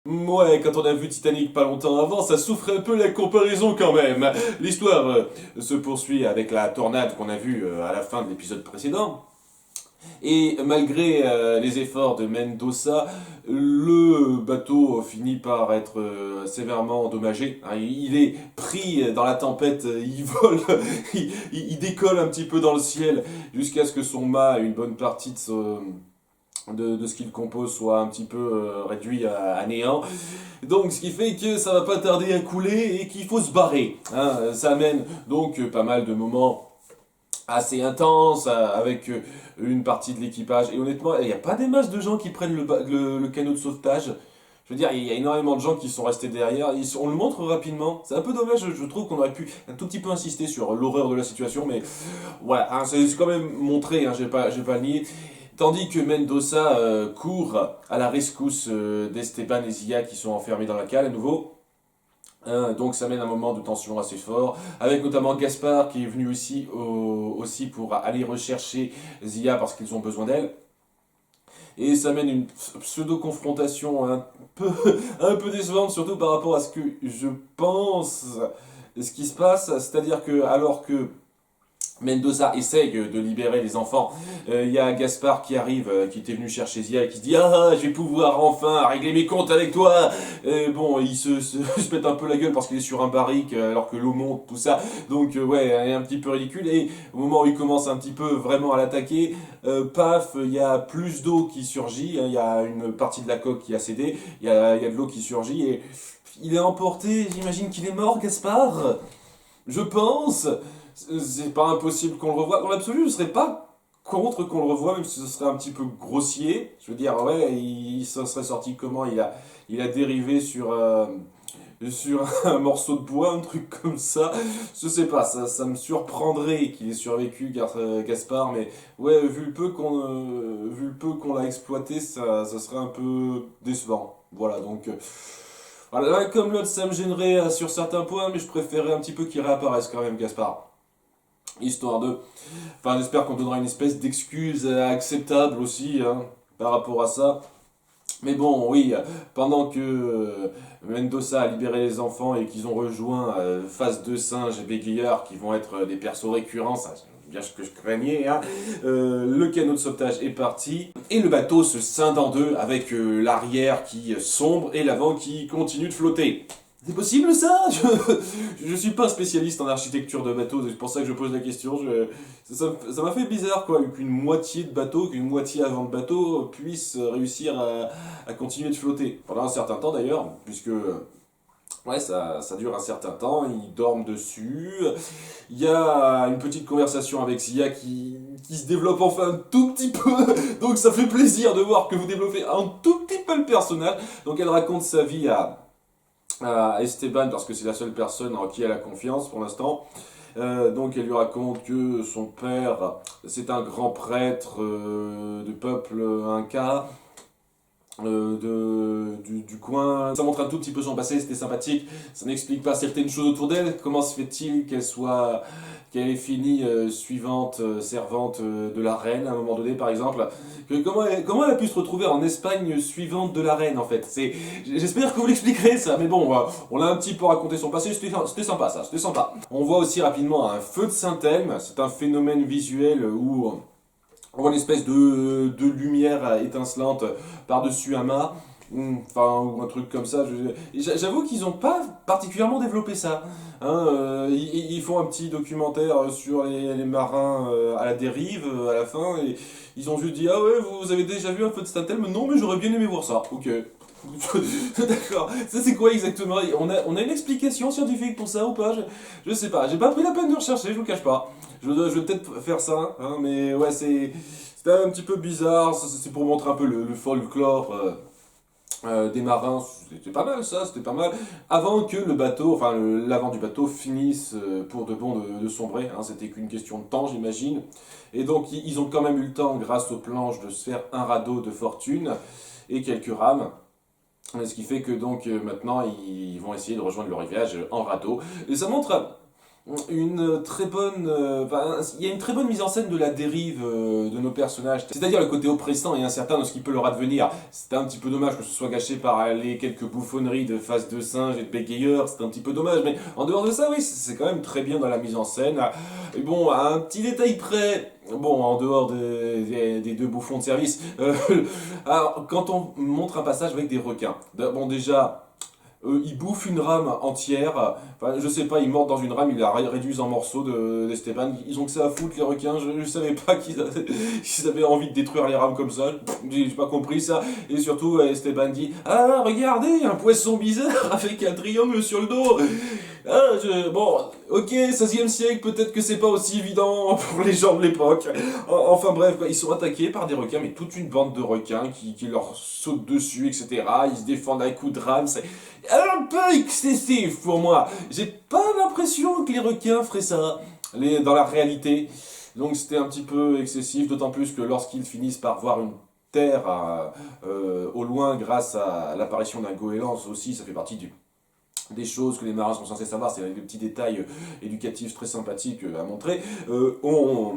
Ouais, quand on a vu Titanic pas longtemps avant, ça souffre un peu la comparaison quand même. L'histoire se poursuit avec la tornade qu'on a vue à la fin de l'épisode précédent. Et malgré les efforts de Mendoza, le bateau finit par être sévèrement endommagé. Hein, il est pris dans la tempête, il vole, il décolle un petit peu dans le ciel jusqu'à ce que son mât et une bonne partie de ce qu'il compose soit un petit peu réduit à néant. Donc ce qui fait que ça va pas tarder à couler et qu'il faut se barrer. Hein. Ça amène donc pas mal de moments assez intenses avec une partie de l'équipage. Et honnêtement, il n'y a pas des masses de gens qui prennent le canot de sauvetage. Je veux dire, il y a énormément de gens qui sont restés derrière. On le montre rapidement. C'est un peu dommage, je trouve qu'on aurait pu un tout petit peu insister sur l'horreur de la situation, mais voilà, hein, c'est quand même montré, hein, je vais pas le nier. Tandis que Mendoza court à la rescousse d'Esteban et Zia qui sont enfermés dans la cale à nouveau. Donc ça mène à un moment de tension assez fort, avec notamment Gaspard qui est venu aussi pour aller rechercher Zia parce qu'ils ont besoin d'elle. Et ça mène une pseudo-confrontation peu, un peu décevante, surtout par rapport à ce que je pense, ce qui se passe, c'est-à-dire que alors que Mendoza essaye de libérer les enfants. Il y a Gaspard qui arrive, qui était venu chercher Zia et qui se dit ah, je vais pouvoir enfin régler mes comptes avec toi. Bon, il se pète un peu la gueule parce qu'il est sur un barrique alors que l'eau monte, tout ça. Donc, ouais, il est un petit peu ridicule. Et au moment où il commence un petit peu vraiment à l'attaquer, paf, il y a plus d'eau qui surgit. Il y a une partie de la coque qui a cédé. Il y a de l'eau qui surgit et il est emporté. J'imagine qu'il est mort, Gaspard. Je pense. C'est pas impossible qu'on le revoie. Dans l'absolu, je serais pas contre qu'on le revoie, même si ce serait un petit peu grossier. Je veux dire, ouais, il se serait sorti comment il a dérivé sur un morceau de bois, un truc comme ça. Je sais pas, ça me surprendrait qu'il ait survécu, Gaspard, mais ouais, vu le peu qu'on l'a exploité, ça serait un peu décevant. Voilà, donc. Voilà, l'un comme l'autre, ça me gênerait sur certains points, mais je préférerais un petit peu qu'il réapparaisse quand même, Gaspard. Histoire de. Enfin, j'espère qu'on donnera une espèce d'excuse acceptable aussi hein, par rapport à ça. Mais bon, oui, pendant que Mendoza a libéré les enfants et qu'ils ont rejoint Phase de singes et bégayeurs qui vont être des persos récurrents, ça c'est bien ce que je craignais, hein, le canot de sauvetage est parti et le bateau se scinde en deux avec l'arrière qui sombre et l'avant qui continue de flotter. C'est possible ça je suis pas spécialiste en architecture de bateau, c'est pour ça que je pose la question. Ça m'a fait bizarre quoi, qu'une moitié de bateau, qu'une moitié avant de bateau puisse réussir à continuer de flotter. Pendant un certain temps d'ailleurs, puisque ouais, ça dure un certain temps, ils dorment dessus. Il y a une petite conversation avec Sia qui se développe enfin un tout petit peu. Donc ça fait plaisir de voir que vous développez un tout petit peu le personnage. Donc elle raconte sa vie à Esteban parce que c'est la seule personne en qui elle a confiance pour l'instant. Donc elle lui raconte que son père c'est un grand prêtre du peuple Inca du coin. Ça montre un tout petit peu son passé, c'était sympathique. Ça n'explique pas certaines choses autour d'elle. Comment se fait-il qu'elle ait fini suivante, servante de la reine à un moment donné, par exemple. Comment elle a pu se retrouver en Espagne suivante de la reine, en fait. J'espère que vous l'expliquerez, ça. Mais bon, on a un petit peu raconté son passé, c'était sympa, ça, c'était sympa. On voit aussi rapidement un feu de Saint-Elme. C'est un phénomène visuel où on voit une espèce de lumière étincelante par-dessus un mât. Enfin, ou un truc comme ça. J'avoue qu'ils n'ont pas particulièrement développé ça. Hein, ils font un petit documentaire sur les marins à la dérive à la fin. Et ils ont juste dit ah ouais, vous avez déjà vu un feu de Statel? Non, mais j'aurais bien aimé voir ça. Ok. D'accord. Ça, c'est quoi exactement? On a une explication scientifique pour ça ou pas? Je sais pas. J'ai pas pris la peine de rechercher, je vous cache pas. Je vais peut-être faire ça, hein, mais ouais, c'était un petit peu bizarre. C'est pour montrer un peu le folklore des marins. C'était pas mal ça, c'était pas mal. Avant que le bateau, enfin l'avant du bateau finisse pour de bon de sombrer. Hein, c'était qu'une question de temps, j'imagine. Et donc ils ont quand même eu le temps, grâce aux planches, de se faire un radeau de fortune et quelques rames. Ce qui fait que donc maintenant ils vont essayer de rejoindre le rivage en radeau. Et ça montre une très bonne, il y a une très bonne mise en scène de la dérive de nos personnages, c'est-à-dire le côté oppressant et incertain de ce qui peut leur advenir. C'était un petit peu dommage que ce soit gâché par les quelques bouffonneries de face de singe et de bégayeurs, c'était un petit peu dommage, mais en dehors de ça, oui, c'est quand même très bien dans la mise en scène. Et bon, à un petit détail près, bon, en dehors des deux bouffons de service, alors, quand on montre un passage avec des requins, bon déjà, il bouffe une rame entière. Enfin, je sais pas, il mord dans une rame, il la réduit en morceaux d'Esteban. Ils ont que ça à foutre, les requins. Je savais pas qu'ils avaient envie de détruire les rames comme ça. J'ai pas compris ça. Et surtout, Esteban dit: Ah, regardez, un poisson bizarre avec un triangle sur le dos. Ah, bon, ok, 16e siècle, peut-être que c'est pas aussi évident pour les gens de l'époque. Enfin bref, quoi, ils sont attaqués par des requins, mais toute une bande de requins qui leur sautent dessus, etc. Ils se défendent à coups de rame. C'est un peu excessif pour moi. J'ai pas l'impression que les requins feraient ça dans la réalité. Donc c'était un petit peu excessif, d'autant plus que lorsqu'ils finissent par voir une terre au loin grâce à l'apparition d'un goéland aussi, ça fait partie des choses que les marins sont censés savoir, c'est des petits détails éducatifs très sympathiques à montrer. On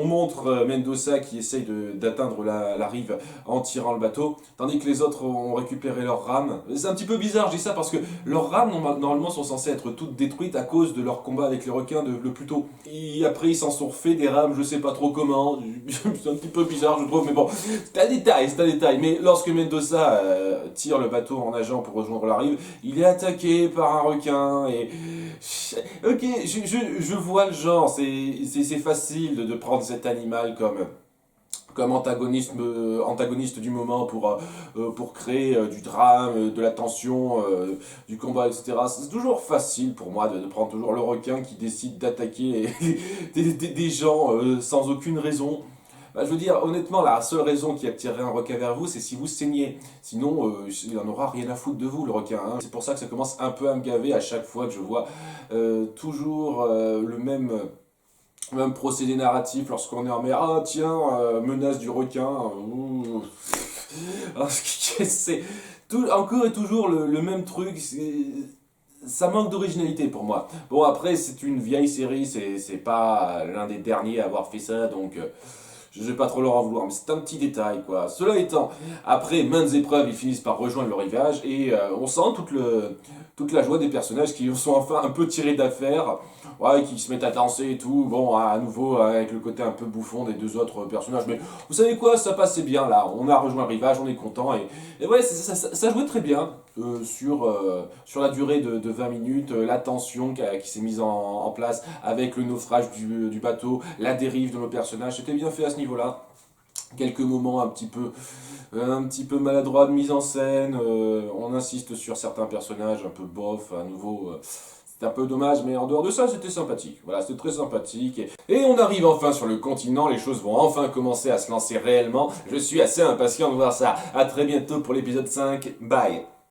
montre Mendoza qui essaye d'atteindre la rive en tirant le bateau, tandis que les autres ont récupéré leurs rames. C'est un petit peu bizarre, je dis ça parce que leurs rames normalement sont censées être toutes détruites à cause de leur combat avec les requins le plus tôt. Et après ils s'en sont refait des rames, je sais pas trop comment, c'est un petit peu bizarre je trouve, mais bon, c'est un détail. Mais lorsque Mendoza tire le bateau en nageant pour rejoindre la rive, il est attaqué par un requin et ok, je vois le genre, c'est facile de prendre cet animal comme antagoniste du moment pour créer du drame, de la tension, du combat, etc. C'est toujours facile pour moi de prendre toujours le requin qui décide d'attaquer des gens sans aucune raison. Bah, je veux dire, honnêtement, la seule raison qui attirerait un requin vers vous, c'est si vous saignez. Sinon, il n'en aura rien à foutre de vous, le requin. Hein. C'est pour ça que ça commence un peu à me gaver à chaque fois que je vois toujours le même procédé narratif lorsqu'on est en mer. Ah tiens, menace du requin. C'est encore et toujours le même truc. Ça manque d'originalité pour moi. Bon, après, c'est une vieille série, c'est pas l'un des derniers à avoir fait ça, donc je vais pas trop leur en vouloir, mais c'est un petit détail, quoi. Cela étant, après maintes épreuves, ils finissent par rejoindre le rivage, et on sent toute la joie des personnages qui sont enfin un peu tirés d'affaire, ouais, qui se mettent à danser et tout, bon, à nouveau, avec le côté un peu bouffon des deux autres personnages, mais vous savez quoi, ça passait bien, là, on a rejoint le rivage, on est content, et ouais, ça jouait très bien. Sur la durée de 20 minutes, la tension qui s'est mise en place avec le naufrage du bateau, la dérive de nos personnages, c'était bien fait à ce niveau-là. Quelques moments un petit peu maladroits de mise en scène, on insiste sur certains personnages un peu bof, à nouveau. C'est un peu dommage, mais en dehors de ça, c'était sympathique. Voilà, c'était très sympathique. Et on arrive enfin sur le continent, les choses vont enfin commencer à se lancer réellement. Je suis assez impatient de voir ça. À très bientôt pour l'épisode 5. Bye.